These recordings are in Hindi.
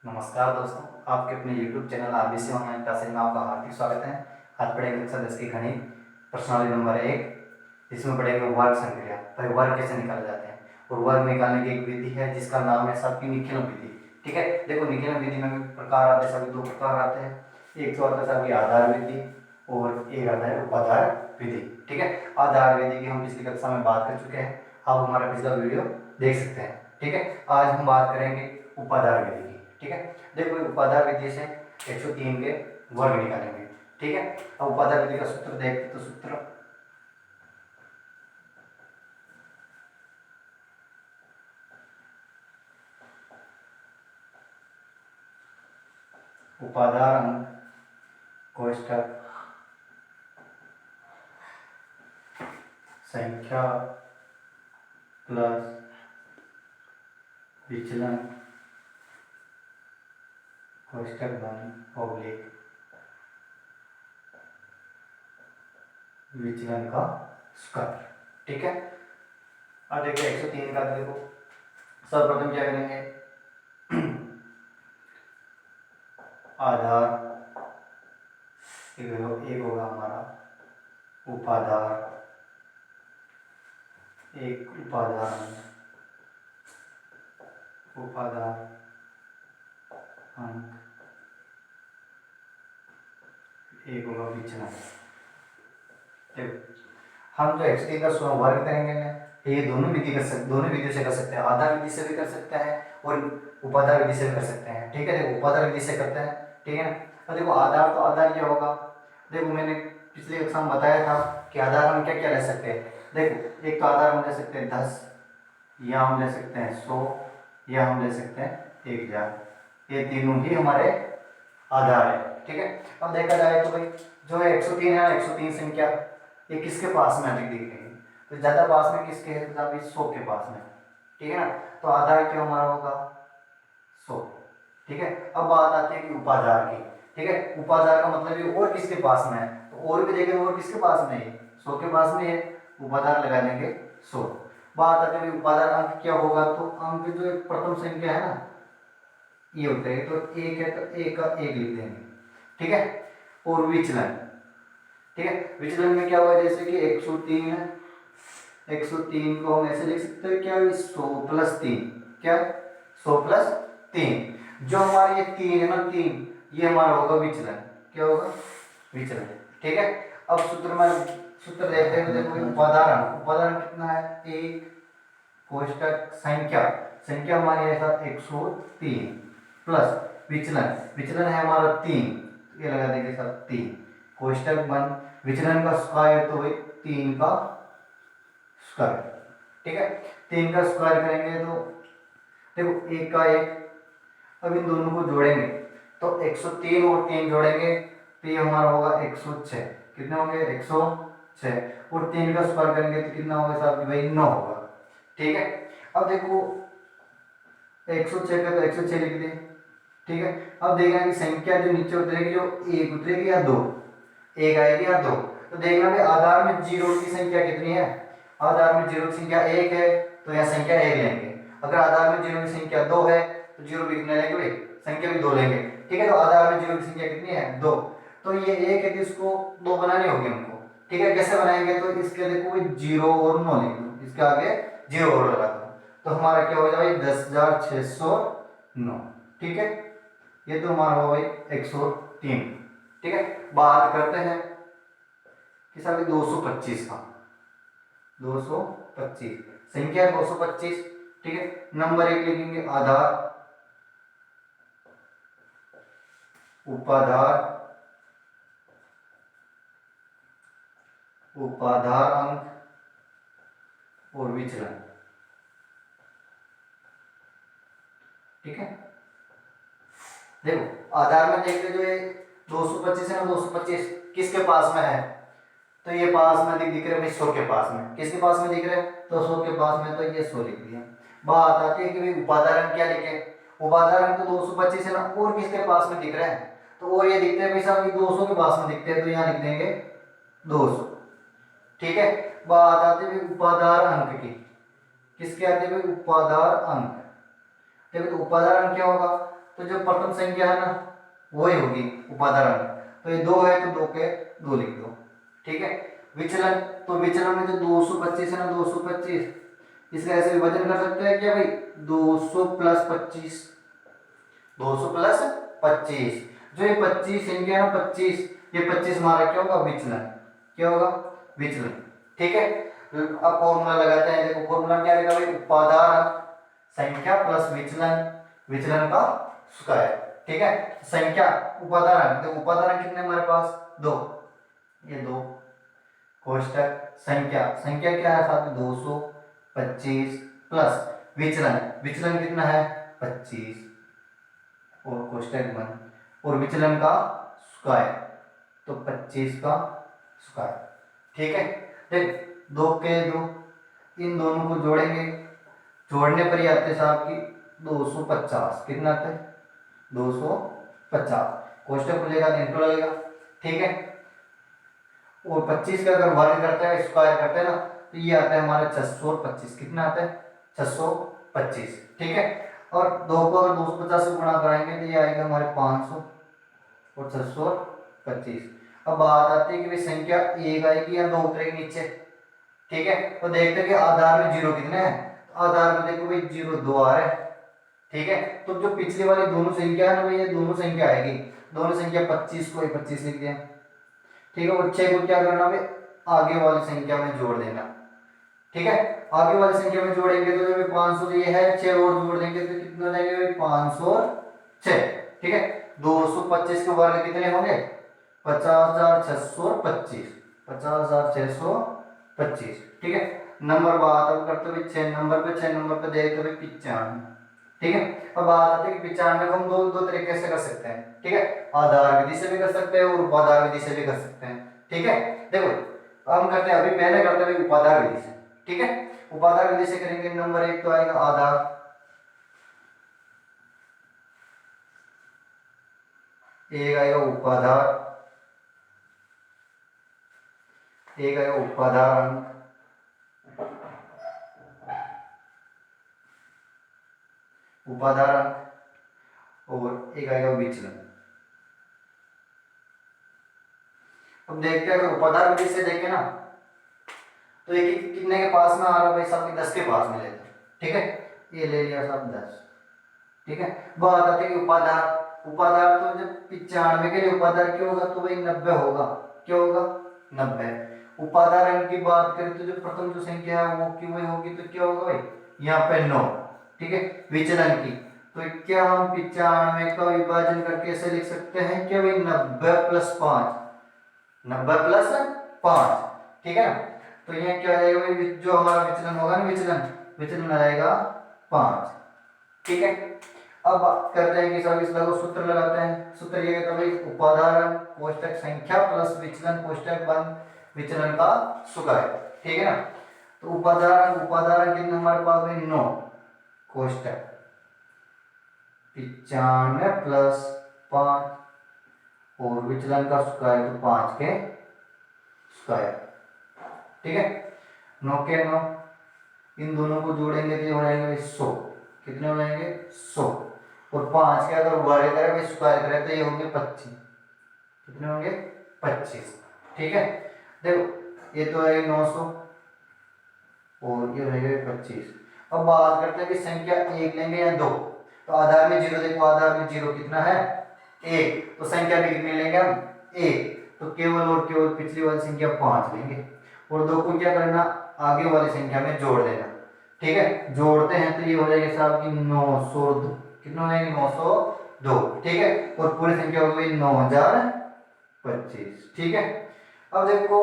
नमस्कार दोस्तों, आपके अपने YouTube channel RBC online classes में आपका हार्दिक स्वागत है। आज पढ़ेंगे कक्षा 10 की गणित प्रश्नावली नंबर 1, जिसमें पढ़ेंगे वर्ग संक्रिया, भाई वर्ग कैसे निकाले जाते हैं। और वर्ग निकालने की एक विधि है जिसका नाम है सबकी निखिलन विधि। ठीक है, देखो निखिलन विधि में भी प्रकार आते हैं, सभी दो प्रकार आते हैं। एक तो आता है सबकी आधार विधि और एक आता है उपाधार विधि। ठीक है, आधार विधि की हम पिछली कक्षा में बात कर चुके हैं, आप हमारा पिछला वीडियो देख सकते हैं। ठीक है, आज हम बात करेंगे उपाधार विधि की। ठीक है, देखो उपाधार विधि से 103 के वर्ग निकालेंगे। ठीक है, अब उपाधार विधि का सूत्र देखते तो सूत्र उपाधार अंक कोष्ठक संख्या प्लस विचलन कोष्ठक बंद ऑब्लिक विचलन का स्क्वायर। ठीक है, अब देखो 103 का, देखो सर्वप्रथम क्या करेंगे, आधार एक होगा हमारा उपाधार, एक उपाधार अंक, एक होगा विचलन। देखो हम जो एक्स का वर्ग करेंगे ना, ये दोनों विधियों से कर सकते हैं। आधार विधि से भी कर सकते हैं और उपाधार विधि से भी कर सकते हैं। ठीक है, देखो उपाधार विधि से करते हैं। ठीक है ना, तो देखो आधार, तो आधार क्या होगा, देखो मैंने पिछले कक्षा में बताया था कि आधार हम क्या क्या ले सकते हैं। देखो एक तो आधार हम ले सकते हैं 10, या हम ले सकते हैं 100, या हम ले सकते हैं 1000। ये तीनों ही हमारे आधार है। ठीक है, अब देखा जाए तो भाई जो 103 है, 103 संख्या ये किसके पास में अधिक दिख रही है, तो ज्यादा पास में किसके है, तो 100 के पास में। ठीक है ना, तो आधार क्या हमारा होगा 100। ठीक है, अब बात आती है कि उपाधार की। ठीक है, उपाधार का मतलब ये और किसके पास में है, तो और भी देखेंगे और किसके पास में है, 100 के पास में है, उपाधार लगा देंगे 100। बात आती है उपाधार अंक क्या होगा, तो अंक जो एक प्रथम संख्या है ना ये होता है, तो एक है तो एक का एक लिख देंगे। ठीक है, और विचलन, ठीक है, विचलन में क्या हुआ, जैसे कि 103 है, 103 को हम ऐसे लिख सकते हैं क्या, 100 प्लस 3, क्या 100 प्लस 3, जो हमारे ये 3 है ना, 3 ये हमारा होगा विचलन, क्या होगा विचलन। ठीक है, अब सूत्र देखते हैं, देखो उपादान कितना है, एक कोष्ठक संख्या हमारी है साथ 103 प्लस विचलन है हमारा 3, ये लगा देंगे साथ 3 कोष्ठक बंद, विचलन का स्क्वायर तो 3 का स्क्वायर। ठीक है, 3 का स्क्वायर करेंगे तो देखो एक का एक, अब इन दोनों को जोड़ेंगे तो 103 और 3 जोड़ेंगे तो ये हमारा होगा 106। कितने होंगे 106, और 3 का स्क्वायर करेंगे तो कितना होगा साहब भाई 9 होगा। ठीक है, अब देखो 106 का तो 106 लिख दें। ठीक है, अब देखना कि संख्या जो नीचे उतरेगी, जो एक उतरेगी या दो, एक आएगी या दो, तो देखना भाई आधार में जीरो की संख्या कितनी है, आधार में जीरो की संख्या एक है तो यहाँ संख्या एक लेंगे। अगर आधार में जीरो की संख्या दो है तो जीरो भी कितने लेंगे भाई, संख्या भी दो लेंगे। ठीक है, तो आधार में जीरो की संख्या कितनी है, दो, तो ये एक है तो इसको दो बनानी होगी हमको। ठीक है, कैसे बनाएंगे, तो इसके देखो जीरो और नौ लिख दो, इसके आगे जीरो और लगा दो, तो हमारा क्या हो जाएगा 10,609। ठीक है, ये तो हमारा हो भाई 103। ठीक है, बात करते हैं किस 225 का, 225 संख्या 225। ठीक है, नंबर एक लिखेंगे आधार, उपाधार अंक और विचलन। ठीक है, देखो आधार में देखते जो ये 225 है ना, 225 किसके पास में है, तो ये पास में दिख रहे हैं 100 के पास में, किसके पास में दिख रहे हैं, तो 100 के पास में, तो ये 100 लिख दिया। बात आती है कि भाई उपाधार अंक क्या लिखे, उपाधार अंक तो 225 है ना, और किसके पास में दिख रहे हैं, तो और ये दिखते हैं भाई साहब 200 के पास में दिखते हैं, तो यहाँ लिख देंगे 200। ठीक है, बात आती है उपाधार अंक की, किसके आते हैं उपाधार अंक। देखो तो उपाधार अंक क्या होगा, तो जो प्रथम संख्या है ना वही होगी उपादान अंक। तो ये 2 है तो 2 के 2 लिख दो, ठीक है। विचलन, तो विचलन में जो 225 है ना 225, इसका ऐसे विभाजन कर सकते हैं क्या भाई, 200 प्लस 25, 200 प्लस 25, जो ये 25 संख्या है ना 25, ये 25 हमारा क्या होगा विचलन, क्या होगा विचलन, ठीक है। अब फॉर्मूला लगाते हैं, देखो फॉर्मूला क्या रहेगा भाई, उपादान संख्या प्लस विचलन, विचलन का स्क्वायर, ठीक है। संख्या उपादान, देखो उपादान कितने हमारे पास 2, ये 2 कोष्टक संख्या, संख्या क्या है साथ में 225 प्लस विचलन, विचलन कितना है 25 और कोष्टक बंद और विचलन का स्क्वायर, तो 25 का स्क्वायर, ठीक है। देख 2 के 2, इन दोनों को जोड़ेंगे, जोड़ने पर ही आते साहब की 250, कितना आता है 250, कोष्टक खुलेगा तो इंटू लगेगा, ठीक है। और 25 का अगर वर्ग करते हैं स्क्वायर करते हैं ना तो ये आता है हमारा 625, कितना आता है 625, ठीक है। और 2 को अगर 250 से गुणा कराएंगे तो ये आएगा हमारे 500 और 625। अब बात आती है कि भाई संख्या 1 आएगी या 2 उतरेगी नीचे, ठीक है। तो देखते हैं कि आधार में 0 कितने हैं, तो आधार में देखो भाई 0 2 आ रहा है, ठीक है। तो जो पिछली वाली दोनों संख्या है ना भाई, ये दोनों संख्या आएगी, दोनों संख्या 25 को 25 लिख दिया, ठीक है। और 6 को क्या करना भाई आगे वाली संख्या में जोड़ देना, ठीक है। आगे वाली संख्या में जोड़ेंगे तो जब 500 ये है 6 और जोड़ देंगे तो कितना हो जाएंगे भाई 506, ठीक है। 225 के वर्ग कितने होंगे 50,625, 50,625, ठीक है। नंबर बात अब करते हुए 6 नंबर पे, 6 नंबर पे देखते हुए 95, ठीक है। अब बात आती है कि 95 को हम दो तरीके से कर सकते हैं, ठीक है। आधार विधि से भी कर सकते हैं और उपादान विधि से भी कर सकते हैं, ठीक है। देखो हम करते हैं, अभी पहले करते हैं उपादान विधि से, ठीक है। उपादान विधि से करेंगे, नंबर 1 तो आएगा आधार, एक आएगा उपादान, एक आएगा उपादान अंक, उपादान अंक और एक आएगा विचलन। अब देखते हैं अगर उपादान विधि से देखें ना तो एक कितने के पास में आ रहा है भाई साहब 10 के पास में लेते, ठीक है। ये ले लिया साहब 10, ठीक है। बात आती है कि उपादान, उपादान तो जब 95 के लिए उपादान क्या होगा तो भाई 90 होगा, क्या होगा 90। उपादान अंक की बात करें तो जो प्रथम जो संख्या है वो की वही होगी, तो क्या होगा भाई यहाँ पे 9, ठीक है। विचलन की तो क्या हम 95 का विभाजन करके ऐसे लिख सकते हैं क्या भाई 90 प्लस 5, 90 प्लस 5, ठीक है ना। तो ये क्या आएगा भाई जो हमारा विचलन होगा ना, विचलन विचलन आएगा 5, ठीक है। अब करते हैं कि सब इस लघु सूत्र लगाते हैं, सूत्र ये कहता है भाई उपादान कोष्टक संख्या प्लस विचलन कोष्टक बंद विचलन का स्क्वायर, ठीक है ना। तो उपादान, उपादान कितने हमारे पास में 9 कोष्टक 95 प्लस 5 और विचलन का स्क्वायर तो 5 के स्क्वायर, ठीक है। 9 के 9, इन दोनों को जोड़ेंगे तो ये हो जाएंगे 100, कितने हो जाएंगे 100 और 5 के अगर वर्ग करें भाई स्क्वायर करें तो ये होंगे 25, कितने होंगे 25, ठीक है। देखो ये तो है 900 और ये रहेगा 25। अब बात करते हैं कि संख्या 1 लेंगे या 2, तो आधार में 0, देखो आधार में 0 कितना है 1, तो संख्या भी कितनी लेंगे हम 1, तो केवल और केवल पिछली वाली संख्या 5 लेंगे और 2 को क्या करना आगे वाली संख्या में जोड़ देना, ठीक है। जोड़ते हैं तो ये हो जाएगा साहब की 902, कितना हो जाएंगे 902, ठीक है। और पूरी संख्या हो गई 9025, ठीक है। अब देखो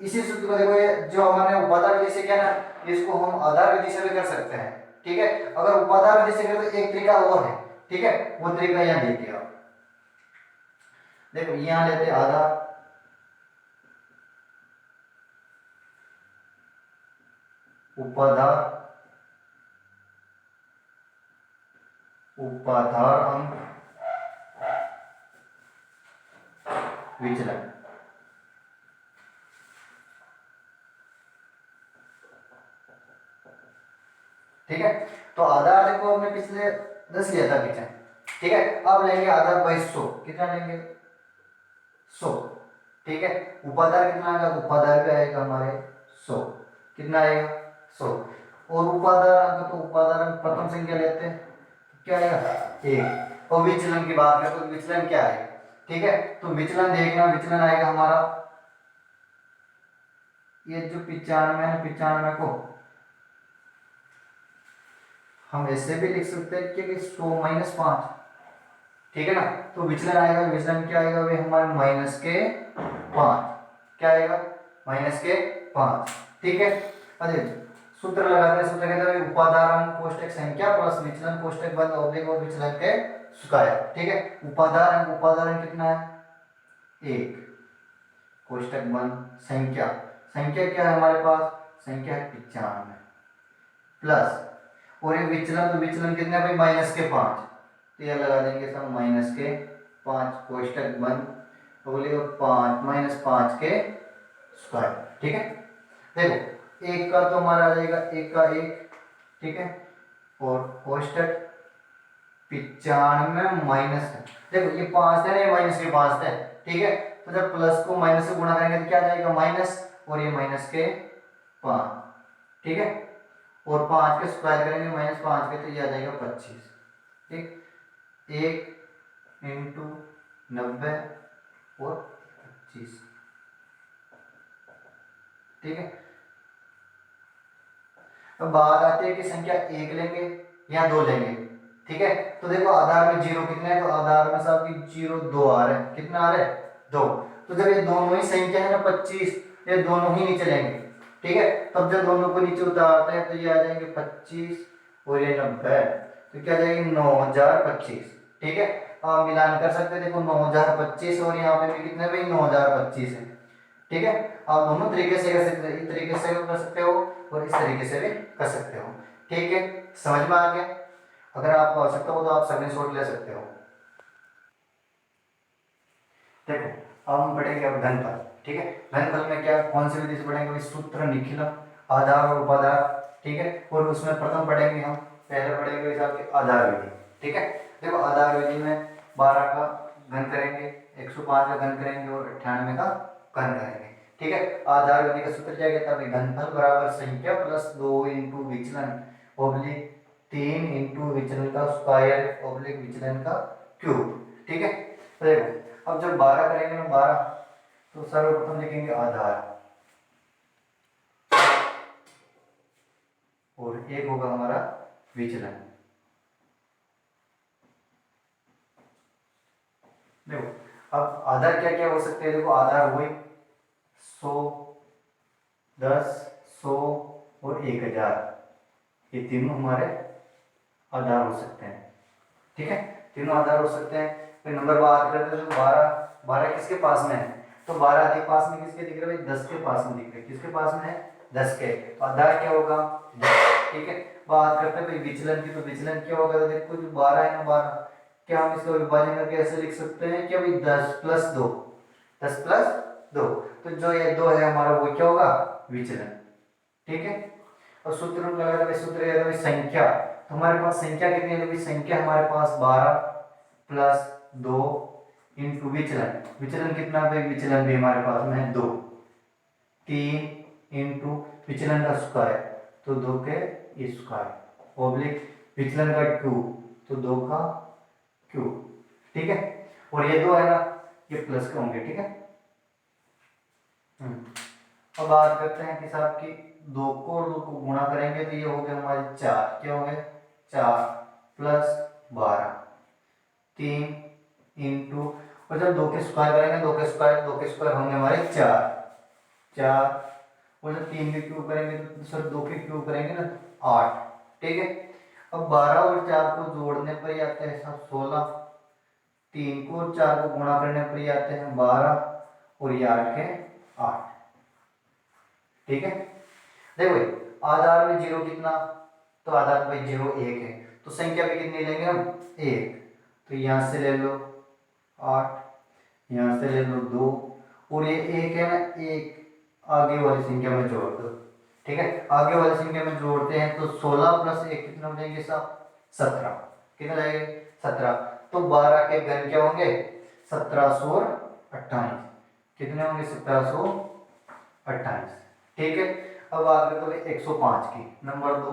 इसी सूत्र को देखो, ये जो हमारे उपादान विधि से क्या ना, इसको हम आधार विधि से भी कर सकते हैं, ठीक है। अगर उपादान विधि से करें तो एक तरीका और है, ठीक है। वो तरीका यहाँ देखिए आप, देखो यहाँ लेते आधार, उपादान, उपादान अंक विचलन, ठीक है। तो आधार देखो हमने पिछले 10 लिया था पीछे, ठीक है। अब लेंगे आधार बाई 100, कितना लेंगे 100, ठीक है। उपाधार कितना आएगा, उपाधार भी आएगा हमारे 100, कितना आएगा 100। और उपाधार अंक, तो उपाधार अंक प्रथम संख्या लेते हैं, क्या आएगा 1। और विचलन की बात करें तो विचलन क्या आएगा, ठीक है। तो विचलन देखना, विचलन आएगा हमारा ये जो 95 है, 95 को हम ऐसे भी लिख सकते हैं कि 100 माइनस 5, ठीक है ना। तो विचलन आएगा, विचलन क्या आएगा वे हमारे माइनस के 5, क्या आएगा माइनस के 5, ठीक है। अरे सूत्र लगाते हैं, सूत्र कहते हैं उपादान अंक कोष्टक संख्या प्लस विचलन कोष्टक बंद ऑब्लिक और विचलन के स्क्वायर, ठीक है। उपादान अंक कितना है 1, कोष्टक बंद संख्या, संख्या क्या है हमारे पास, संख्या है 95 प्लस, और ये विचलन, तो विचलन कितने भाई माइनस के 5, तो यह लगा देंगे सब माइनस के 5 कोष्टक बंद बोलिए 5 माइनस 5 के स्क्वायर, ठीक है। देखो एक का तो हमारा आ जाएगा 1 का 1, ठीक है, और कोष्टक 95 माइनस, देखो ये 5 है ना, ये माइनस के 5 है, ठीक है। तो जब प्लस को माइनस से गुणा करेंगे तो क्या आ जाएगा माइनस, और ये माइनस के 5, ठीक है। और 5 के स्क्वायर करेंगे माइनस 5 के, तो ये आ जाएगा 25, ठीक। 1 इंटू 90 और 25, ठीक है। अब बात आती है कि संख्या 1 लेंगे या 2 लेंगे, ठीक है। तो देखो आधार में 0 कितने हैं, तो आधार में साहब की 0 2 आ रहा है, कितना आ रहा है 2। तो जब ये दोनों ही संख्या है ना 25, ये दोनों ही नीचे लेंगे, ठीक है। तब जब दोनों को नीचे उतारते हैं तो ये आ जाएंगे 25 और ये 90, तो क्या आ जाएगी 9025, ठीक है। अब मिलान कर सकते हैं, देखो 9025 और यहाँ पे भी कितने भाई 9025 है, ठीक है। आप दोनों तरीके से कर सकते हैं, इस तरीके से भी कर सकते हो और इस तरीके से भी कर सकते हो, ठीक है। समझ में आ गया। अगर आपको आवश्यकता हो तो आप स्क्रीनशॉट ले सकते हो। देखो अब हम पढ़ेंगे अब घनफल, ठीक है। घनफल में क्या कौन से विधि से पढ़ेंगे, सूत्र निखिल आधार और उपाधार, ठीक है। और उसमें प्रथम पढ़ेंगे हम, पहले पढ़ेंगे हिसाब के आधार विधि, ठीक है। देखो आधार विधि में 12 का घन करेंगे, 105 का घन करेंगे और 98 का घन करेंगे, ठीक है। आधार विधि का सूत्र क्या कहता है, घनफल बराबर संख्या प्लस 2 इंटू विचलन ऑब्लिक 3 इंटू विचलन का स्क्वायर ऑब्लिक विचलन का क्यूब, ठीक है। तो देखो अब जब 12 करेंगे ना 12, तो सर्वप्रथम लिखेंगे आधार और 1 होगा हमारा विचलन। देखो अब आधार क्या क्या हो सकते हैं, देखो आधार वही 100, 10, 100 और 1000, ये तीनों हमारे आधार हो सकते हैं, ठीक है। तीनों आधार हो सकते हैं। फिर नंबर बात करते हैं तो 12 किसके पास में है, तो 12 अधिक पास में किसके दिख रहे हैं भाई 10 के पास में दिख रहे हैं, किसके पास में है 10 के, तो आधार क्या होगा 10, ठीक है। बात करते हैं भाई विचलन की, तो विचलन क्या होगा, तो देखो जो 12 है ना 12, क्या हम इसका विभाजन करके ऐसे लिख सकते हैं कि भाई 10 प्लस 2, 10 प्लस 2, तो जो ये 2 है हमारा वो क्या होगा विचलन, ठीक है। और सूत्र में लगा था सूत्र है संख्या, तो हमारे पास संख्या कितनी है, तो संख्या हमारे पास 12 प्लस 2 इंटू विचलन, विचलन कितना है, विचलन भी हमारे पास में है 2, 3 इंटू विचलन का स्क्वायर, तो 2 के स्क्वायर ऑब्लिक विचलन का क्यूब, तो 2 का क्यूब, ठीक है। और ये 2 है ना ये प्लस के होंगे, ठीक है। अब बात करते हैं कि साहब की 2 को और 2 को गुणा करेंगे तो ये हो गया हमारे 4, क्या हो गया 4 प्लस 12, 3 इंटू, और जब 2 के स्क्वायर करेंगे 2 के स्क्वायर होंगे हमारे 4, और जब 3 के क्यूब करेंगे तो सर 2 के क्यूब करेंगे ना 8, ठीक है। अब 12 और 4 को जोड़ने पर ही आते हैं सब 16, 3 को और 4 को गुणा करने पर ही आते हैं 12 और ये 8 के 8, ठीक है। देखो आधार में 0 कितना, तो आधार में 0 1 है, तो संख्या भी कितनी लेंगे हम 1, तो यहाँ से ले लो 8, यहाँ से ले लो 2, और ये 1 है ना 1 आगे वाली संख्या में जोड़ दो, ठीक है। आगे वाली संख्या में जोड़ते हैं तो 16 प्लस 1 कितना हो जाएंगे साहब 17, कितना जाएंगे 17, तो 12 के घन क्या होंगे 1728। कितने होंगे 1728। ठीक है। अब बात करते हैं 105 की। नंबर 2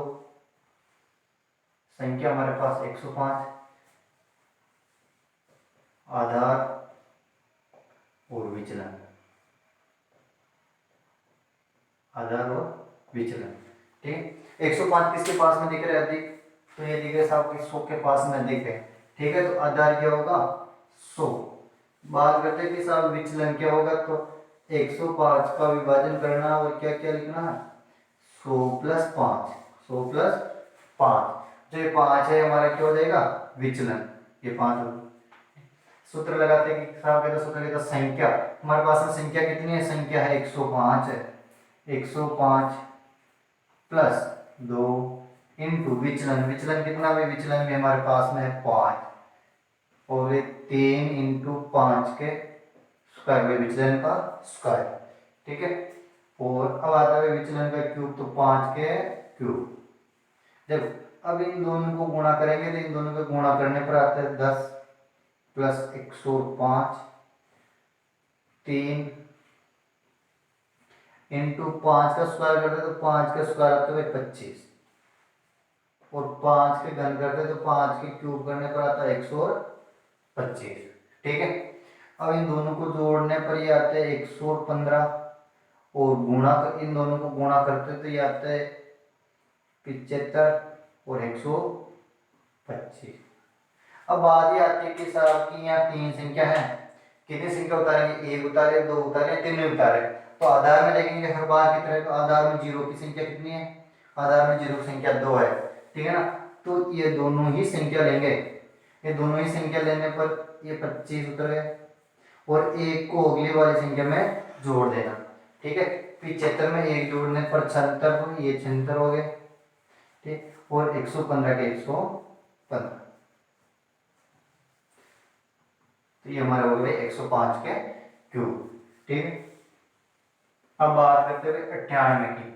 संख्या हमारे पास 105, आधार और विचलन, आधार और विचलन। ठीक, 105 किसके पास में दिख रहा है अधिक, तो ये दिख रहा है साहब 100 के पास में अधिक है। ठीक है, तो आधार क्या होगा 100। बात करते हैं कि साहब विचलन क्या होगा, तो 105 का विभाजन करना और क्या क्या लिखना है 100 प्लस 5, 100 प्लस 5। जो ये 5 है हमारा क्या हो जाएगा विचलन, ये 5 होगा। सूत्र लगाते हैं कि साहब कहते सूत्र कहता संख्या, हमारे पास में संख्या कितनी है, संख्या है 105 है, 105 प्लस 2 इंटू विचलन, विचलन कितना है, विचलन भी हमारे पास में है 5 और ये 3 इंटू 5 के स्क्वायर में विचलन का स्क्वायर। ठीक है, और अब आता है विचलन का क्यूब, तो 5 के क्यूब। देखो अब इन दोनों को गुणा करेंगे तो इन दोनों को गुणा करने पर आता है 10 प्लस 105, 3 इंटू 5 का स्क्वायर करते तो 5 का स्क्वायर आता है 25 और 5 के घन करते तो 5 के क्यूब करने पर आता है 125। ठीक है, अब इन दोनों को जोड़ने पर ये आता है 115 और गुणा इन दोनों को गुणा करते तो ये आता है 75 और 125। अब बात ये आती है कि साहब की यहाँ 3 संख्या है, कितनी संख्या उतारेंगे, 1 उतारे, 2 उतारे, 3 उतारे, तो आधार में देखेंगे हर बार की तरह, तो आधार में 0 की संख्या कितनी है, आधार में 0 की संख्या 2 है। ठीक है ना, तो ये दोनों ही संख्या लेंगे, ये दोनों ही संख्या लेने पर ये 25 उतर गए और 1 को अगली वाली संख्या में जोड़ देना। ठीक है, 75 में 1 जोड़ने पर 76 हो, ये 76 हो गए। ठीक, और 115 के 115, तो ये हमारे हो गए 105 के क्यूब। ठीक है, अब बात करते हुए 98 की।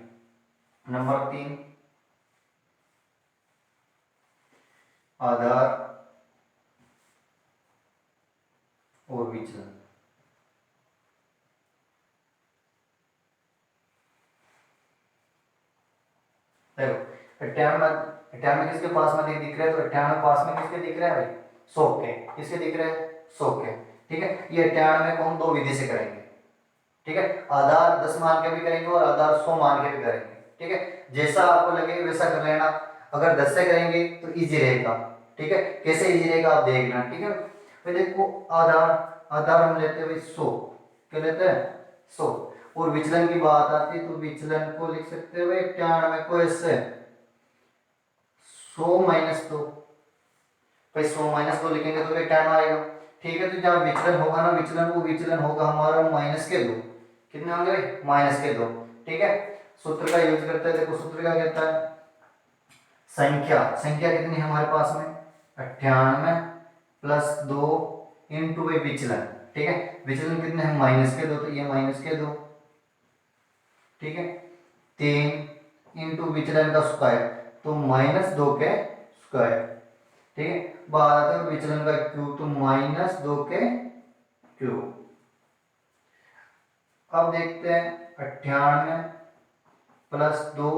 नंबर 3 आधार और विचलन। देखो 98 किसके पास में दिख रहा है, तो 98 पास में किसके दिख रहा है भाई 100 के, किसके दिख रहा है 100 के। ठीक है, ये 98 को हम दो विधि से करेंगे। ठीक है, आधार 10 मान के भी करेंगे और आधार 100 मान के भी करेंगे। ठीक है, जैसा आपको लगे वैसा कर लेना। अगर 10 से करेंगे तो इजी रहेगा। ठीक है, कैसे इजी रहेगा आप देख लेना। ठीक है, तो देखो आधार हम लेते हैं 100, क्या लेते हैं 100, और विचलन की बात आती है तो विचलन को लिख सकते हैं 98 को ऐसे 100 माइनस 2, भाई 100 माइनस 2 लिखेंगे तो 98 आएगा। ठीक है, तो जब विचलन होगा ना, विचलन वो विचलन होगा हमारा माइनस के 2, कितने होंगे भाई माइनस के 2। ठीक है, सूत्र का यूज करते हैं। देखो सूत्र क्या कहता है, संख्या कितनी है हमारे पास में 98 प्लस 2 इंटू विचलन। ठीक है, विचलन कितने हैं माइनस के 2, तो ये माइनस के 2। ठीक है, 3 इंटू विचलन का स्क्वायर, तो -2 के स्क्वायर। ठीक है, बात आता है विचलन का क्यूब, तो -2 के क्यूब। अब देखते हैं 98 प्लस 2,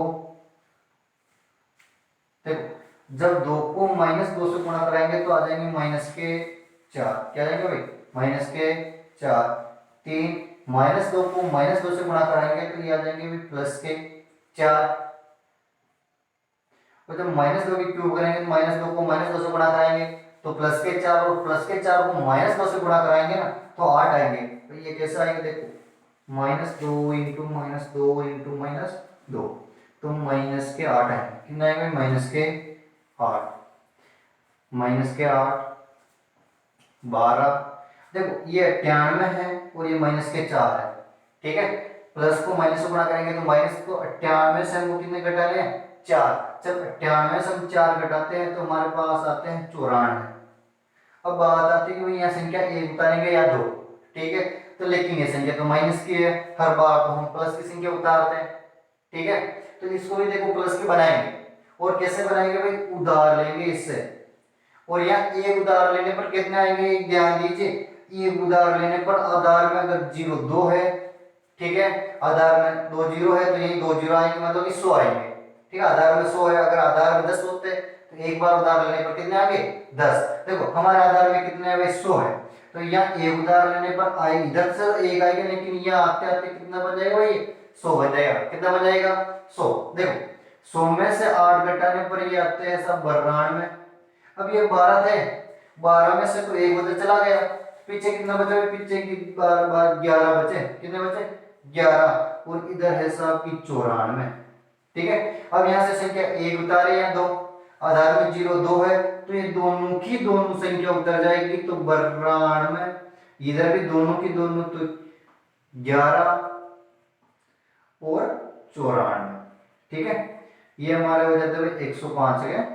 देखो जब 2 को -2 से गुणा कराएंगे तो आ जाएंगे -4, क्या आ जाएंगे भाई -4। 3 -2 को -2 से गुणा कराएंगे तो ये आ जाएंगे भी +4, और जब -2 की क्यूब करेंगे तो -2 को -2 से गुणा कराएंगे तो +4, और +4 को -2 से गुणा कराएंगे ना तो 8 आएंगे। तो ये कैसे आएंगे, देखो -2 इंटू -2 इंटू -2, तो -8 आएंगे। कितना आएंगे -8, -8 12। देखो ये 98 है और ये -4 है। ठीक है, प्लस को माइनस से गुणा करेंगे तो माइनस को 98 से हम कितने घटा लें 4, जब 98 से हम 4 घटाते हैं तो हमारे पास आते हैं 94। अब बात आती है कि यहाँ संख्या 1 उतारेंगे या 2। ठीक है, तो लेकिन ये संख्या तो माइनस की है, हर बार तो हम प्लस की संख्या उतारते हैं। ठीक है, तो इसको भी देखो प्लस की बनाएंगे, और कैसे बनाएंगे भाई उधार लेंगे इससे, और यहाँ एक उधार लेने पर कितने आएंगे, ध्यान दीजिए, एक उधार लेने पर आधार में अगर 0 2 है, ठीक है, आधार में 2 0 है तो यही 2 0 आएंगे, मतलब कि 100 आएंगे, ठीक है, आधार में 100 है, अगर आधार में 10 होते तो एक बार उधार लेने पर कितने आगे 10। देखो हमारे आधार में कितने है भाई 100 है, तो यहाँ एक उधार लेने पर आए इधर से एक आएगा, लेकिन यहाँ आते आते कितना बन जाएगा भाई 100 बन जाएगा, कितना बन जाएगा 100। देखो 100 में से 8 घटाने पर ये आते हैं सब 92। अब ये 12 थे, 12 में से तो एक उधर चला गया, पीछे कितना बचा, पीछे की बार बार 11 बचे, कितने बचे 11, और इधर है साहब की 94, ठीक है। अब यहां से संख्या एक उतारे या 2, आधार में 0 2 है तो ये दोनों की दोनों संख्या उतर जाएगी, तो 92, इधर भी दोनों की दोनों, तो 11 और 94, ठीक है, ये हमारे हो जाते हैं 105 है।